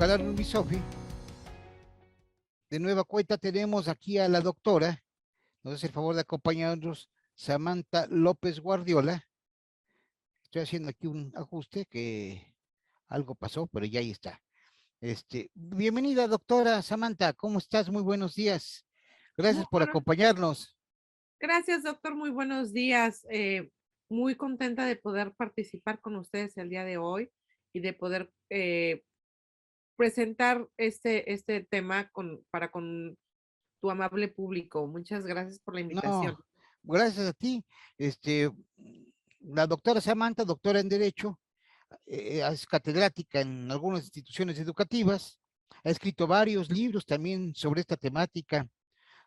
Ojalá no, mi Sofi. De nueva cuenta tenemos aquí a la doctora, nos hace el favor de acompañarnos, Samantha López Guardiola. Estoy haciendo aquí un ajuste que algo pasó, pero ya ahí está. Bienvenida, doctora Samantha, ¿cómo estás? Muy buenos días. Muy Gracias por buenos, acompañarnos. gracias, doctor. Muy buenos días. Muy contenta de poder participar con ustedes el día de hoy y de poder presentar este tema para con tu amable público. Muchas gracias por la invitación. No, gracias a ti. Este, la doctora Samantha, doctora en Derecho, es catedrática en algunas instituciones educativas, ha escrito varios libros también sobre esta temática,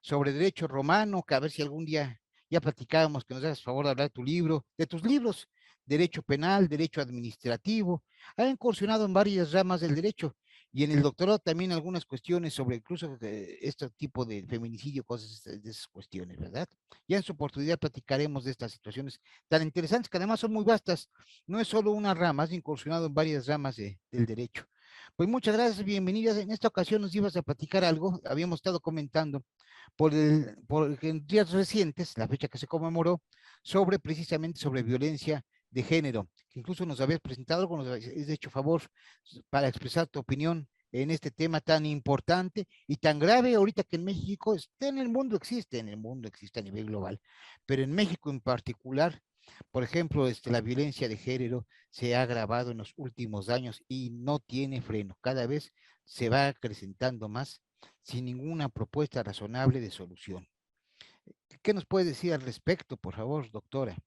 sobre derecho romano, que a ver si algún día ya platicábamos, que nos hagas favor de hablar de tu libro, de tus libros, derecho penal, derecho administrativo, ha incursionado en varias ramas del derecho y en el doctorado también algunas cuestiones sobre incluso este tipo de feminicidio, cosas de esas cuestiones, ¿verdad? Ya en su oportunidad platicaremos de estas situaciones tan interesantes que además son muy vastas, no es solo una rama, has incursionado en varias ramas del derecho. Pues muchas gracias, bienvenidas. En esta ocasión nos ibas a platicar algo, habíamos estado comentando en días recientes, la fecha que se conmemoró, sobre precisamente sobre violencia de género, que incluso nos habías presentado algo, nos habías hecho favor para expresar tu opinión en este tema tan importante y tan grave ahorita que en México está en el mundo existe a nivel global, pero en México en particular, por ejemplo, la violencia de género se ha agravado en los últimos años y no tiene freno, cada vez se va acrecentando más sin ninguna propuesta razonable de solución. ¿Qué nos puede decir al respecto, por favor, doctora?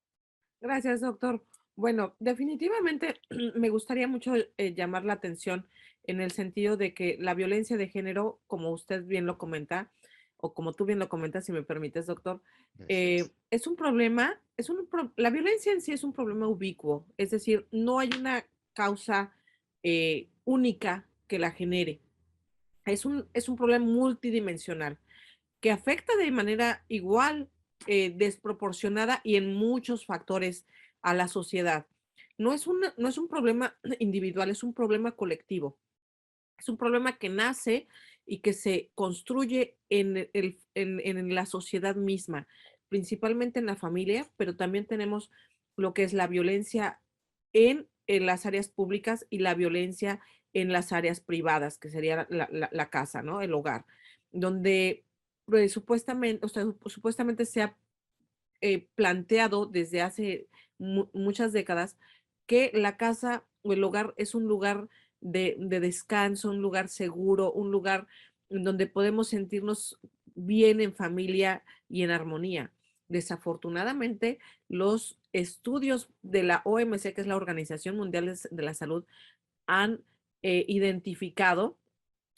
Gracias, doctor. Bueno, definitivamente me gustaría mucho llamar la atención en el sentido de que la violencia de género, como usted bien lo comenta, o como tú bien lo comentas, si me permites, doctor, Gracias. es un problema, la violencia en sí es un problema ubicuo, es decir, no hay una causa única que la genere. Es un problema multidimensional que afecta de manera igual, desproporcionada y en muchos factores a la sociedad. No es un problema individual, es un problema colectivo. Es un problema que nace y que se construye en la sociedad misma, principalmente en la familia, pero también tenemos lo que es la violencia en las áreas públicas y la violencia en las áreas privadas, que sería la casa, ¿no? El hogar, donde supuestamente, o sea, supuestamente se ha planteado desde hace muchas décadas que la casa o el hogar es un lugar de descanso, un lugar seguro, un lugar en donde podemos sentirnos bien en familia y en armonía. Desafortunadamente, los estudios de la OMC, que es la Organización Mundial de la Salud, han identificado,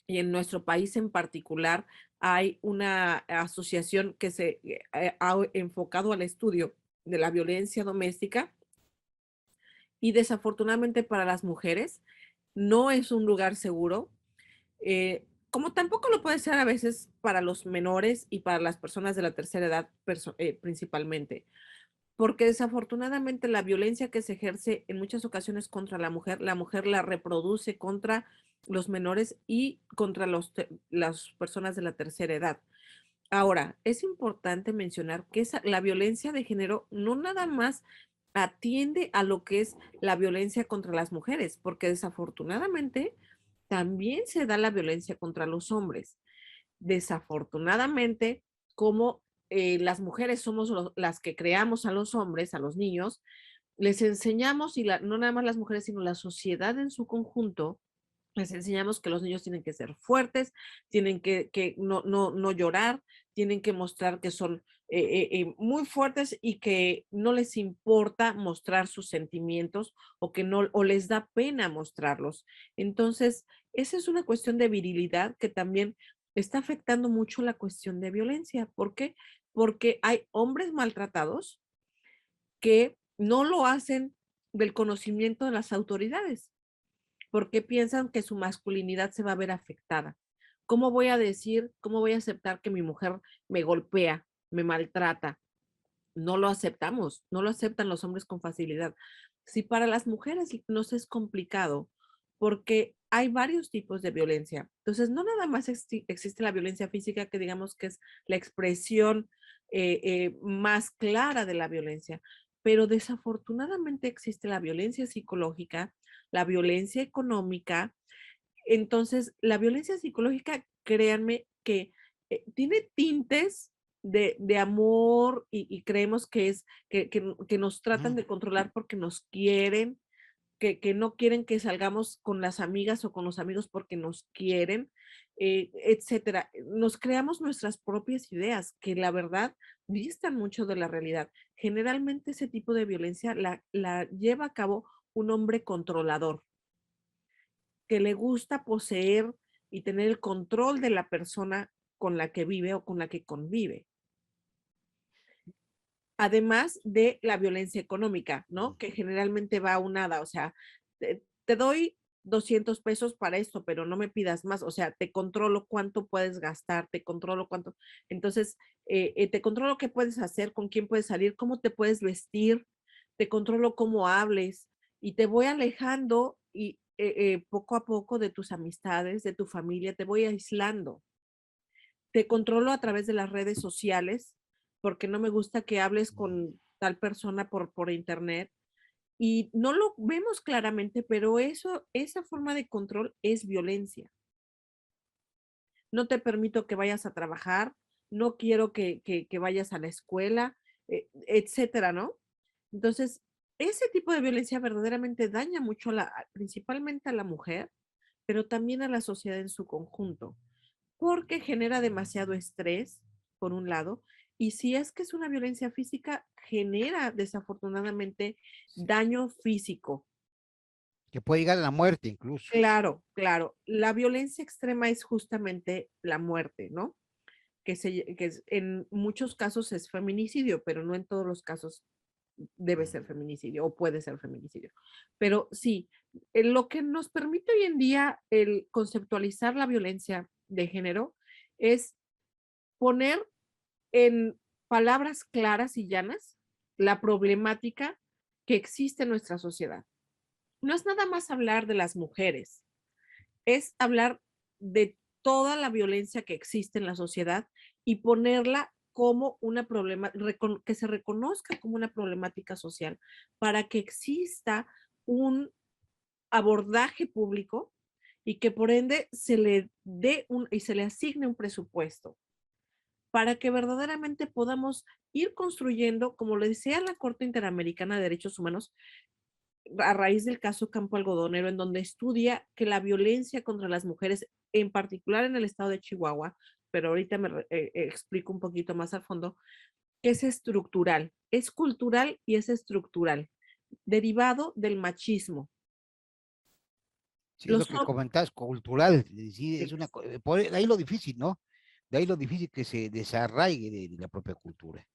y en nuestro país en particular hay una asociación que se ha enfocado al estudio de la violencia doméstica y desafortunadamente para las mujeres no es un lugar seguro, como tampoco lo puede ser a veces para los menores y para las personas de la tercera edad principalmente, porque desafortunadamente la violencia que se ejerce en muchas ocasiones contra la mujer la reproduce contra los menores y contra las personas de la tercera edad. Ahora, es importante mencionar que la violencia de género no nada más atiende a lo que es la violencia contra las mujeres, porque desafortunadamente también se da la violencia contra los hombres. Desafortunadamente, como las mujeres somos las que creamos a los hombres, a los niños, les enseñamos, y no nada más las mujeres, sino la sociedad en su conjunto, les enseñamos que los niños tienen que ser fuertes, tienen que no llorar, tienen que mostrar que son muy fuertes y que no les importa mostrar sus sentimientos o que no, o les da pena mostrarlos. Entonces, esa es una cuestión de virilidad que también está afectando mucho la cuestión de violencia. ¿Por qué? Porque hay hombres maltratados que no lo hacen del conocimiento de las autoridades porque piensan que su masculinidad se va a ver afectada. ¿Cómo voy a decir, cómo voy a aceptar que mi mujer me golpea, me maltrata? No lo aceptamos, no lo aceptan los hombres con facilidad. Si para las mujeres nos es complicado, porque hay varios tipos de violencia. Entonces, no nada más existe la violencia física, que digamos que es la expresión más clara de la violencia, pero desafortunadamente existe la violencia psicológica, la violencia económica. Entonces, la violencia psicológica, créanme que tiene tintes de amor y creemos que es que nos tratan Ujú. de controlar porque nos quieren, que no quieren que salgamos con las amigas o con los amigos porque nos quieren, etcétera. Nos creamos nuestras propias ideas que la verdad distan mucho de la realidad. Generalmente ese tipo de violencia la lleva a cabo un hombre controlador que le gusta poseer y tener el control de la persona con la que vive o con la que convive. Además de la violencia económica, ¿no? Que generalmente va aunada, o sea, te doy 200 pesos para esto, pero no me pidas más, o sea, te controlo cuánto puedes gastar, te controlo cuánto, entonces, te controlo qué puedes hacer, con quién puedes salir, cómo te puedes vestir, te controlo cómo hables y te voy alejando y poco a poco de tus amistades, de tu familia, te voy aislando. Te controlo a través de las redes sociales, porque no me gusta que hables con tal persona por internet. Y no lo vemos claramente, pero eso, esa forma de control es violencia. No te permito que vayas a trabajar, no quiero que vayas a la escuela, etcétera, ¿no? Entonces, ese tipo de violencia verdaderamente daña mucho principalmente a la mujer, pero también a la sociedad en su conjunto porque genera demasiado estrés, por un lado, y si es que es una violencia física, genera desafortunadamente daño físico. Que puede llegar a la muerte incluso. Claro, claro. La violencia extrema es justamente la muerte, ¿no? En muchos casos es feminicidio, pero no en todos los casos debe ser feminicidio o puede ser feminicidio. Pero sí, lo que nos permite hoy en día el conceptualizar la violencia de género es poner en palabras claras y llanas la problemática que existe en nuestra sociedad. No es nada más hablar de las mujeres, es hablar de toda la violencia que existe en la sociedad y ponerla como una problema, que se reconozca como una problemática social para que exista un abordaje público y que por ende se le dé y se le asigne un presupuesto para que verdaderamente podamos ir construyendo, como le decía la Corte Interamericana de Derechos Humanos, a raíz del caso Campo Algodonero, en donde estudia que la violencia contra las mujeres, en particular en el estado de Chihuahua, pero ahorita explico un poquito más al fondo, que es estructural, es cultural y es estructural, derivado del machismo. Sí, es lo Los que comentas, cultural. Sí, es una, de ahí lo difícil, ¿no? De ahí lo difícil que se desarraigue de la propia cultura.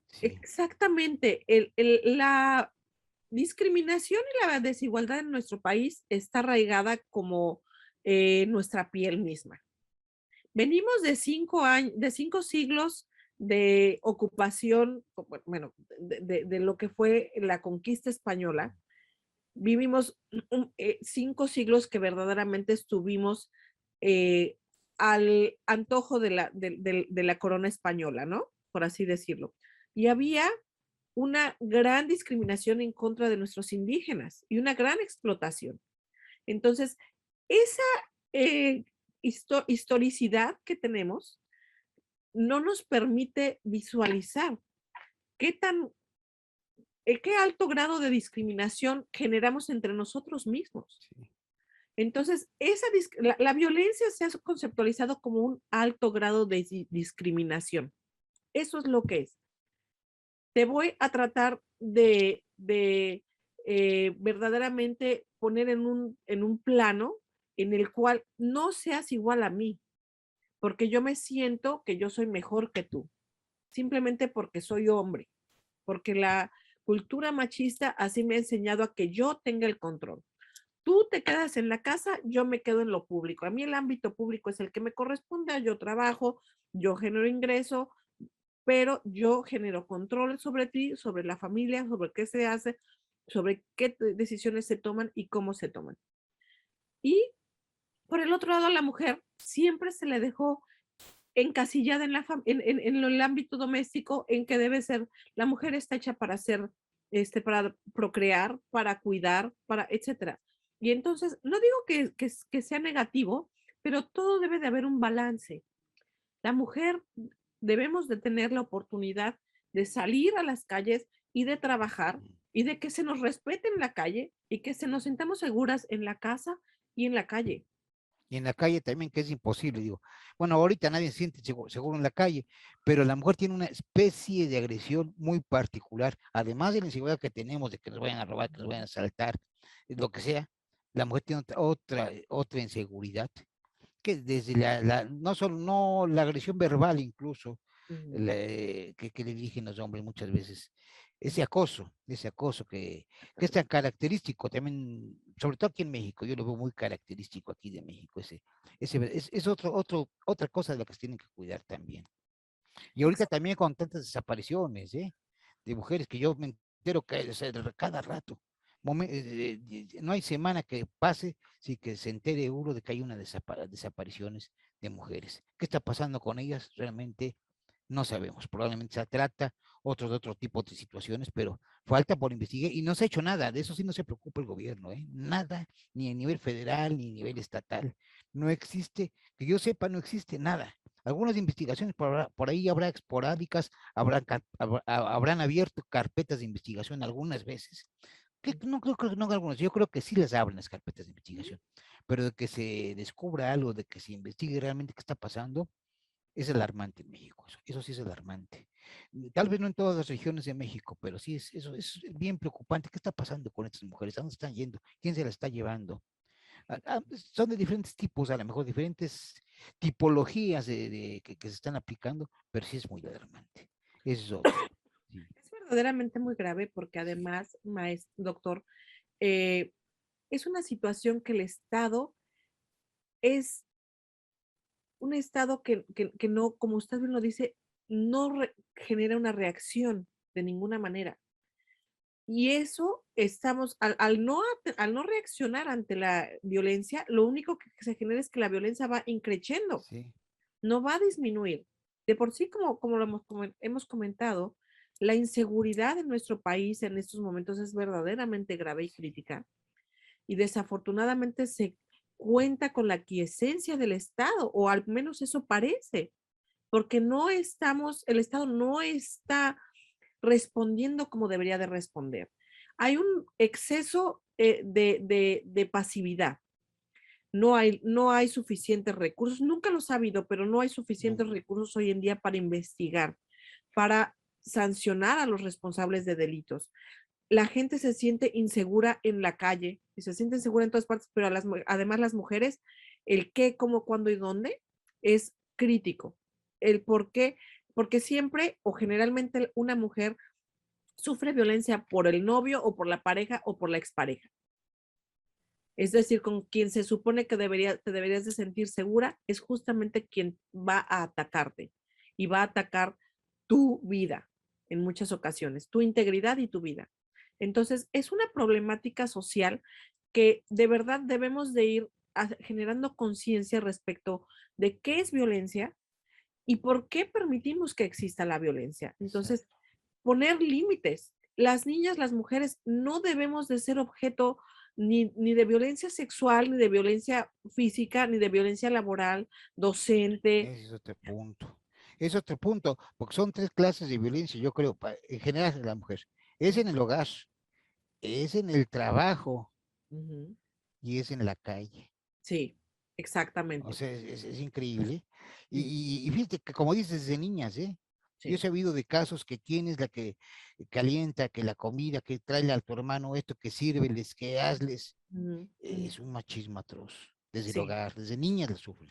Sí. exactamente, la discriminación y la desigualdad en nuestro país está arraigada como nuestra piel misma. Venimos de 5 años, de 5 siglos de ocupación, bueno, de lo que fue la conquista española. Vivimos 5 siglos que verdaderamente estuvimos eh, al antojo de la corona española, ¿no? Por así decirlo. Y había una gran discriminación en contra de nuestros indígenas y una gran explotación. Entonces, esa eh, historicidad que tenemos no nos permite visualizar qué tan, qué alto grado de discriminación generamos entre nosotros mismos. Sí. Entonces, la violencia se ha conceptualizado como un alto grado de discriminación. Eso es lo que es. Te voy a tratar de verdaderamente poner en un plano en el cual no seas igual a mí, porque yo me siento que yo soy mejor que tú, simplemente porque soy hombre, porque la cultura machista así me ha enseñado a que yo tenga el control. Tú te quedas en la casa, yo me quedo en lo público. A mí el ámbito público es el que me corresponde, yo trabajo, yo genero ingreso, pero yo genero control sobre ti, sobre la familia, sobre qué se hace, sobre qué decisiones se toman y cómo se toman. Y Por el otro lado, a la mujer siempre se le dejó encasillada en la en el ámbito doméstico, en que debe ser, la mujer está hecha para ser, para procrear, para cuidar, para etcétera. Y entonces, no digo que sea negativo, pero todo debe de haber un balance. La mujer debemos de tener la oportunidad de salir a las calles y de trabajar y de que se nos respete en la calle y que se nos sintamos seguras en la casa y en la calle. Y en la calle también, que es imposible, digo. Bueno, ahorita nadie se siente seguro en la calle, pero la mujer tiene una especie de agresión muy particular, además de la inseguridad que tenemos de que nos vayan a robar, que nos vayan a asaltar, lo que sea, la mujer tiene otra inseguridad, que desde no solo, no la agresión verbal incluso, Ujú. que le dirigen los hombres muchas veces, ese acoso que es tan característico también, sobre todo aquí en México, yo lo veo muy característico aquí de México, es otra cosa de la que se tienen que cuidar también. Y ahorita también con tantas desapariciones, ¿eh? De mujeres que yo me entero que, o sea, cada rato. No hay semana que pase sin que se entere uno de que hay una desapariciones de mujeres. ¿Qué está pasando con ellas? Realmente no sabemos. Probablemente se trata de otro tipo de situaciones, pero falta por investigar y no se ha hecho nada. De eso sí no se preocupa el gobierno, ¿eh? Nada, ni a nivel federal, ni a nivel estatal. No existe, que yo sepa, no existe nada. Algunas investigaciones por ahí habrá esporádicas, habrán abierto carpetas de investigación algunas veces. Que no creo que no algunas, yo creo que sí las abren las carpetas de investigación, pero de que se descubra algo, de que se investigue realmente qué está pasando, es alarmante en México. Eso sí es alarmante. Tal vez no en todas las regiones de México, pero sí eso es bien preocupante. ¿Qué está pasando con estas mujeres? ¿A dónde están yendo? ¿Quién se las está llevando? Son de diferentes tipos, a lo mejor diferentes tipologías que se están aplicando, pero sí es muy alarmante. Ese es otro. Sí, Es verdaderamente muy grave porque sí, además, doctor, eh, es una situación que el Estado es un Estado que no, como usted bien lo dice, no genera una reacción de ninguna manera. Y eso estamos, al no reaccionar ante la violencia, lo único que se genera es que la violencia va increciendo, sí, no va a disminuir. De por sí, como lo hemos comentado, la inseguridad en nuestro país en estos momentos es verdaderamente grave y crítica. Y desafortunadamente se cuenta con la aquiescencia del Estado, o al menos eso parece, porque el Estado no está respondiendo como debería de responder. Hay un exceso de pasividad. No hay suficientes recursos, nunca los ha habido, pero no hay no, suficientes recursos hoy en día para investigar, para sancionar a los responsables de delitos. La gente se siente insegura en la calle y se siente insegura en todas partes, pero además las mujeres, el qué, cómo, cuándo y dónde es crítico. El por qué, porque siempre o generalmente una mujer sufre violencia por el novio o por la pareja o por la expareja. Es decir, con quien se supone que te deberías de sentir segura es justamente quien va a atacarte y va a atacar tu vida en muchas ocasiones, tu integridad y tu vida. Entonces, es una problemática social que de verdad debemos de ir generando conciencia respecto de qué es violencia y por qué permitimos que exista la violencia. Entonces, exacto. poner límites. Las niñas, las mujeres, no debemos de ser objeto ni de violencia sexual, ni de violencia física, ni de violencia laboral, docente. Ese es otro punto. Es otro punto, porque son tres clases de violencia, yo creo, en general de la mujer. Es en el hogar, es en el trabajo Ujú. y es en la calle. Sí, O exactamente. sea, es increíble. Y, Mm, y fíjate que como dices, desde niñas, ¿eh? Yo he sí. sabido de casos que quién es la que calienta, que la comida, que trae a tu hermano esto, que sírveles, que hazles. Ujú, ujú. Es un machismo atroz. Desde el Sí. hogar, desde niñas lo sufren.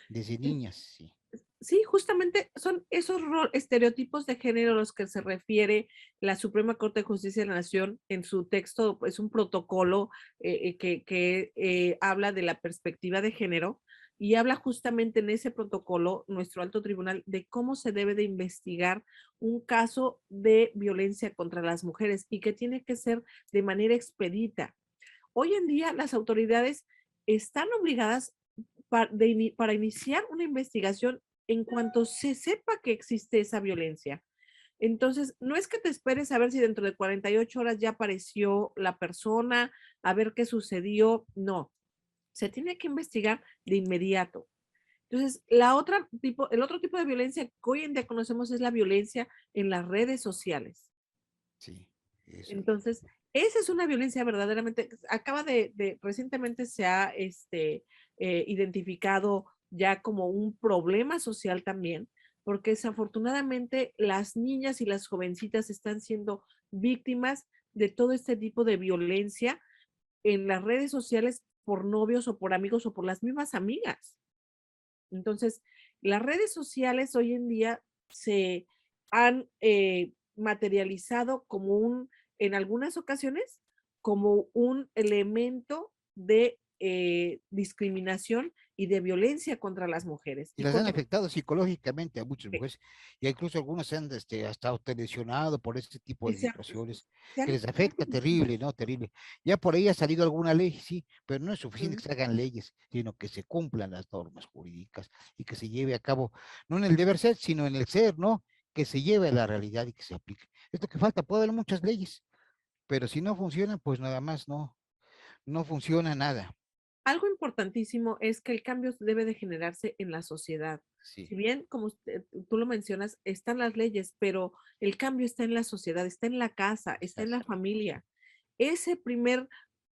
Desde Y niñas, sí. sí, justamente son esos estereotipos de género a los que se refiere la Suprema Corte de Justicia de la Nación en su texto, es un protocolo que habla de la perspectiva de género y habla justamente en ese protocolo, nuestro alto tribunal, de cómo se debe de investigar un caso de violencia contra las mujeres y que tiene que ser de manera expedita. Hoy en día las autoridades están obligadas para iniciar una investigación en cuanto se sepa que existe esa violencia. Entonces, no es que te esperes a ver si dentro de 48 horas ya apareció la persona, a ver qué sucedió. No, se tiene que investigar de inmediato. Entonces, el otro tipo de violencia que hoy en día conocemos es la violencia en las redes sociales. Sí, eso. Entonces, esa es una violencia verdaderamente, recientemente se ha identificado ya como un problema social también, porque desafortunadamente las niñas y las jovencitas están siendo víctimas de todo este tipo de violencia en las redes sociales por novios o por amigos o por las mismas amigas. Entonces, las redes sociales hoy en día se han materializado en algunas ocasiones, como un elemento de discriminación y de violencia contra las mujeres. Y Y las han con afectado psicológicamente a muchas este, mujeres, y incluso algunas se han hasta autolesionado por este tipo y de situaciones se que han- les afecta terrible, ¿no? Terrible. Ya por ahí ha salido alguna ley, sí, pero no es suficiente Ujú. que se hagan leyes, sino que se cumplan las normas jurídicas y que se lleve a cabo, no en el deber ser, sino en el ser, ¿no? Que se lleve a la realidad y que se aplique. Esto que falta, puede haber muchas leyes, pero si no funcionan, pues nada más no funciona nada. Algo importantísimo es que el cambio debe de generarse en la sociedad. Sí, Si bien, como tú lo mencionas, están las leyes, pero el cambio está en la sociedad, está en la casa, está en la exacto. familia. Ese primer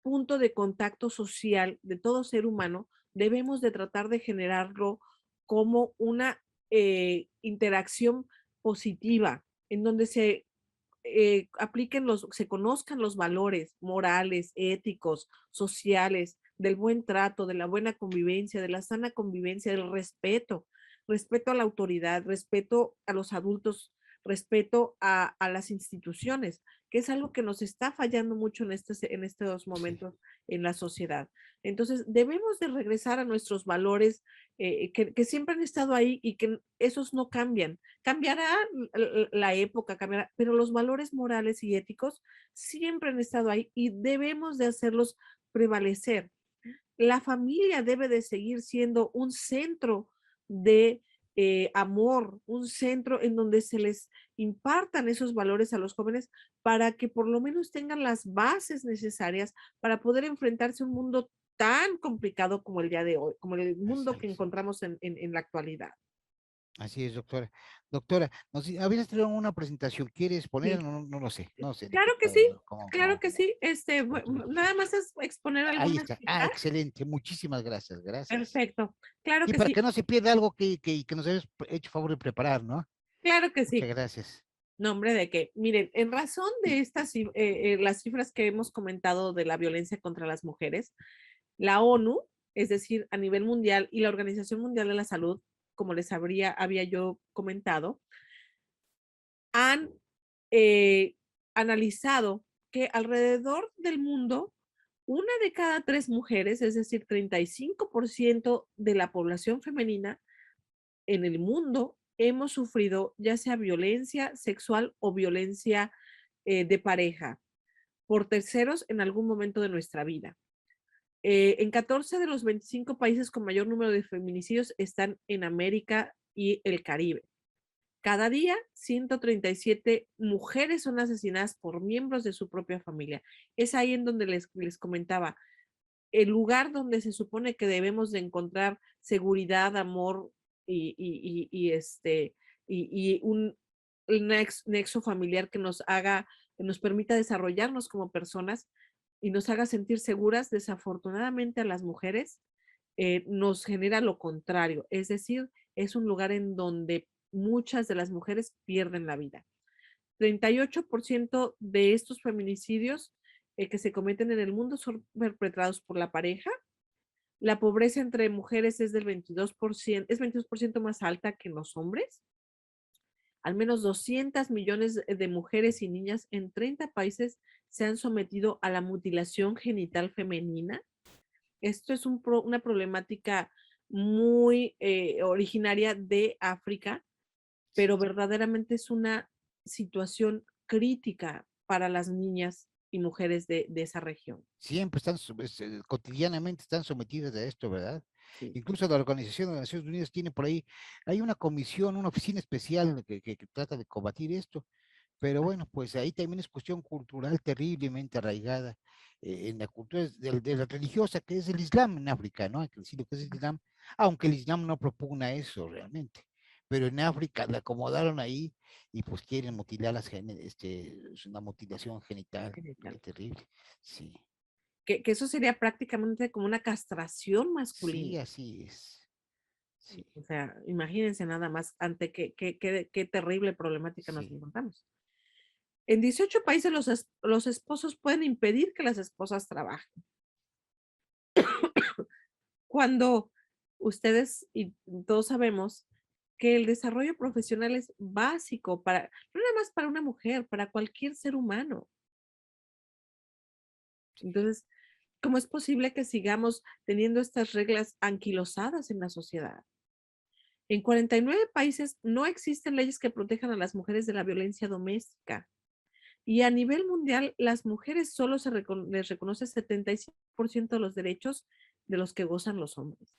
punto de contacto social de todo ser humano, debemos de tratar de generarlo como una interacción positiva, en donde se conozcan los valores morales, éticos, sociales, del buen trato, de la buena convivencia, de la sana convivencia, del respeto, respeto a la autoridad, respeto a los adultos, respeto a las instituciones, que es algo que nos está fallando mucho en estos Sí. momentos en la sociedad. Entonces, debemos de regresar a nuestros valores que siempre han estado ahí y que esos no cambian. Cambiará la época, cambiará, pero los valores morales y éticos siempre han estado ahí y debemos de hacerlos prevalecer. La familia debe de seguir siendo un centro de amor, un centro en donde se les impartan esos valores a los jóvenes para que por lo menos tengan las bases necesarias para poder enfrentarse a un mundo tan complicado como el día de hoy, como el Así mundo que es. encontramos en la actualidad. Así es, doctora. Doctora, habías traído una presentación, ¿quieres poner? Sí. No, no lo sé, no sé de qué, Claro que sí, claro cómo, que sí. cómo tú lo Nada quieres. más es exponer Ahí algunas está. Ah, cifras. excelente. Muchísimas gracias, gracias. Perfecto. Claro Sí, que para sí, que no se pierda algo que nos hayas hecho favor de preparar, ¿no? claro que Muchas sí. gracias. Nombre de que, miren, en razón de las cifras que hemos comentado de la violencia contra las mujeres, la ONU, es decir, a nivel mundial y la Organización Mundial de la Salud, como había yo comentado, han analizado que alrededor del mundo, una de cada tres mujeres, es decir, 35% de la población femenina en el mundo, hemos sufrido ya sea violencia sexual o violencia de pareja por terceros en algún momento de nuestra vida. En 14 de los 25 países con mayor número de feminicidios están en América y el Caribe. Cada día, 137 mujeres son asesinadas por miembros de su propia familia. Es ahí en donde les comentaba, el lugar donde se supone que debemos de encontrar seguridad, amor y un nexo familiar que que nos permita desarrollarnos como personas y nos haga sentir seguras, desafortunadamente a las mujeres nos genera lo contrario, es decir, es un lugar en donde muchas de las mujeres pierden la vida. 38% de estos feminicidios que se cometen en el mundo son perpetrados por la pareja. La pobreza entre mujeres es del 22%, es 22% más alta que en los hombres. Al menos 200 millones de mujeres y niñas en 30 países se han sometido a la mutilación genital femenina. Esto es una problemática muy originaria de África, pero verdaderamente es una situación crítica para las niñas y mujeres de esa región. Siempre están, cotidianamente están sometidas a esto, ¿verdad? Sí. Incluso la Organización de las Naciones Unidas tiene por ahí, hay una comisión, una oficina especial que trata de combatir esto, pero bueno, pues ahí también es cuestión cultural terriblemente arraigada en la cultura de la religiosa que es el Islam en África, ¿no? Hay que decir lo que es el Islam, aunque el Islam no propugna eso realmente, pero en África la acomodaron ahí y pues quieren mutilar es una mutilación genital, qué Genital. terrible, sí. Que eso sería prácticamente como una castración Sí, masculina. así es. Sí, O sea, imagínense nada más ante qué terrible problemática nos sí, encontramos. En 18 países los esposos pueden impedir que las esposas trabajen. Cuando ustedes y todos sabemos que el desarrollo profesional es básico para, no nada más para una mujer, para cualquier ser humano. Entonces, ¿cómo es posible que sigamos teniendo estas reglas anquilosadas en la sociedad? En 49 países no existen leyes que protejan a las mujeres de la violencia doméstica. Y a nivel mundial, las mujeres solo les reconoce 75% de los derechos de los que gozan los hombres.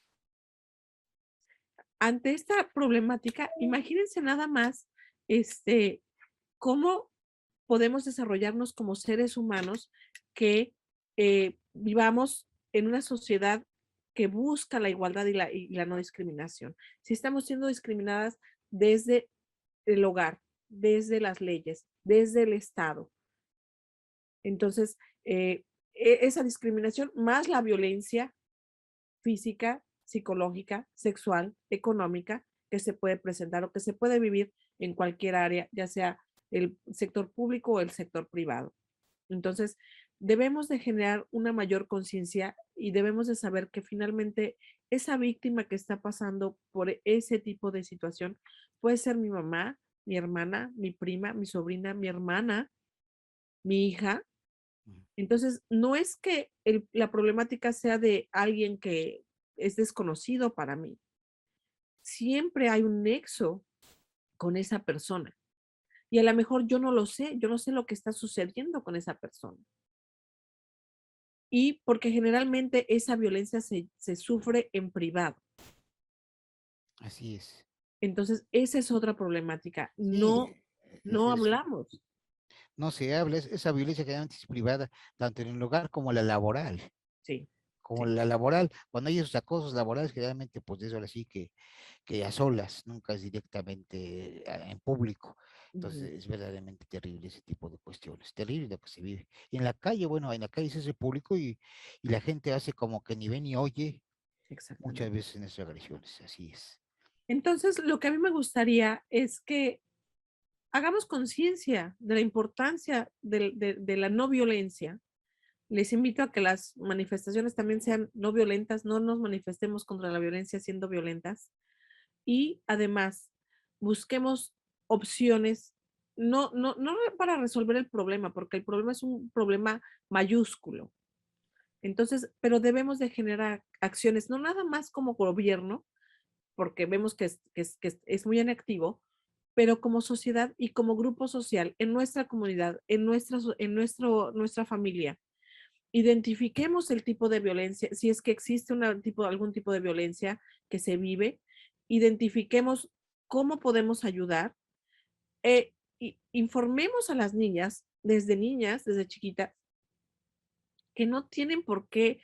Ante esta problemática, imagínense nada más cómo podemos desarrollarnos como seres humanos que vivamos en una sociedad que busca la igualdad y la no discriminación. Si estamos siendo discriminadas desde el hogar, desde las leyes, desde el Estado. Entonces, esa discriminación más la violencia física, psicológica, sexual, económica, que se puede presentar o que se puede vivir en cualquier área, ya sea el sector público o el sector privado. Entonces, debemos de generar una mayor conciencia y debemos de saber que finalmente esa víctima que está pasando por ese tipo de situación puede ser mi mamá, mi hermana, mi prima, mi sobrina, mi hermana, mi hija. mm, Entonces, no es que la problemática sea de alguien que es desconocido para mí. Siempre hay un nexo con esa persona. Y a lo mejor yo no lo sé, yo no sé lo que está sucediendo con esa persona. Y porque generalmente esa violencia se sufre en privado. así es. Entonces, esa es otra problemática. Sí, No hablamos. no se habla, esa violencia generalmente es privada, tanto en el hogar como la laboral. Sí, Como sí. la laboral, cuando hay esos acosos laborales, generalmente, pues eso ahora sí que a solas, nunca es directamente en público. Ujú, Entonces es verdaderamente terrible ese tipo de cuestiones, terrible lo que se vive. Y en la calle, bueno, en la calle se hace público y la gente hace como que ni ve ni oye muchas exactamente. veces en esas agresiones, así es. Entonces, lo que a mí me gustaría es que hagamos conciencia de la importancia de la no violencia. Les invito a que las manifestaciones también sean no violentas, no nos manifestemos contra la violencia siendo violentas y además busquemos opciones, no para resolver el problema, porque el problema es un problema mayúsculo. Entonces, pero debemos de generar acciones, no nada más como gobierno, porque vemos que es muy inactivo, pero como sociedad y como grupo social, en nuestra comunidad, nuestra familia, identifiquemos el tipo de violencia, si es que existe algún tipo de violencia que se vive, identifiquemos cómo podemos ayudar, informemos a las niñas, desde chiquitas, que no tienen por qué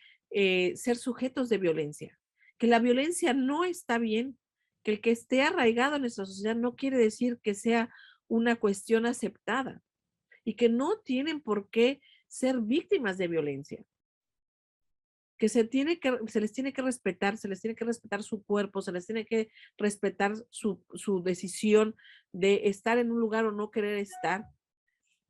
ser sujetos de violencia, que la violencia no está bien, que el que esté arraigado en nuestra sociedad no quiere decir que sea una cuestión aceptada y que no tienen por qué ser víctimas de violencia, que se les tiene que respetar, se les tiene que respetar su cuerpo, se les tiene que respetar su decisión de estar en un lugar o no querer estar,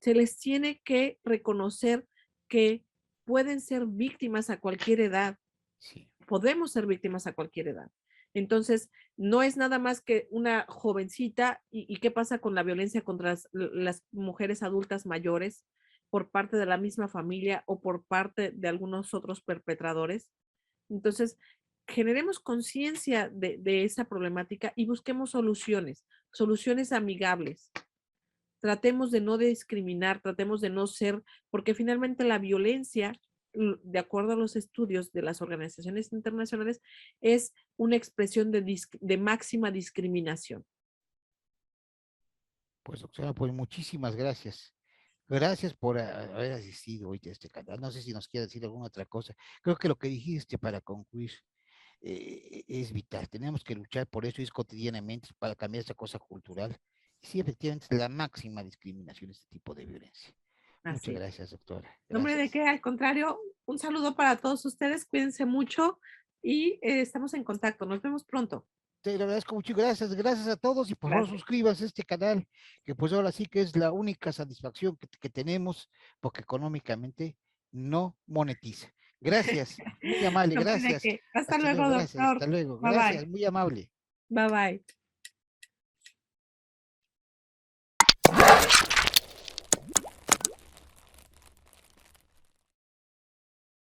se les tiene que reconocer que pueden ser víctimas a cualquier edad, Sí, podemos ser víctimas a cualquier edad. Entonces, no es nada más que una jovencita y qué pasa con la violencia contra las mujeres adultas mayores por parte de la misma familia o por parte de algunos otros perpetradores. Entonces, generemos conciencia de esa problemática y busquemos soluciones amigables, tratemos de no discriminar, tratemos de no ser, porque finalmente la violencia, de acuerdo a los estudios de las organizaciones internacionales, es una expresión de máxima discriminación. Pues doctora, pues muchísimas gracias. Gracias por haber asistido hoy a este canal. No sé si nos quiere decir alguna otra cosa. Creo que lo que dijiste para concluir es vital. Tenemos que luchar por eso y es cotidianamente para cambiar esa cosa cultural. Y sí, efectivamente, es la máxima discriminación, este tipo de violencia. Muchas Así es. gracias, doctora. Nombre de Gracias. qué, al contrario, un saludo para todos ustedes, cuídense mucho y estamos en contacto. Nos vemos pronto. Te lo agradezco mucho. Gracias, gracias a todos y por favor Gracias. suscríbanse a este canal, que pues ahora sí que es la única satisfacción que tenemos porque económicamente no monetiza. Gracias, muy amable, Nombre de gracias. qué. Hasta Hasta luego, luego, gracias, doctor. hasta luego. Bye bye. Gracias, muy amable. Bye bye.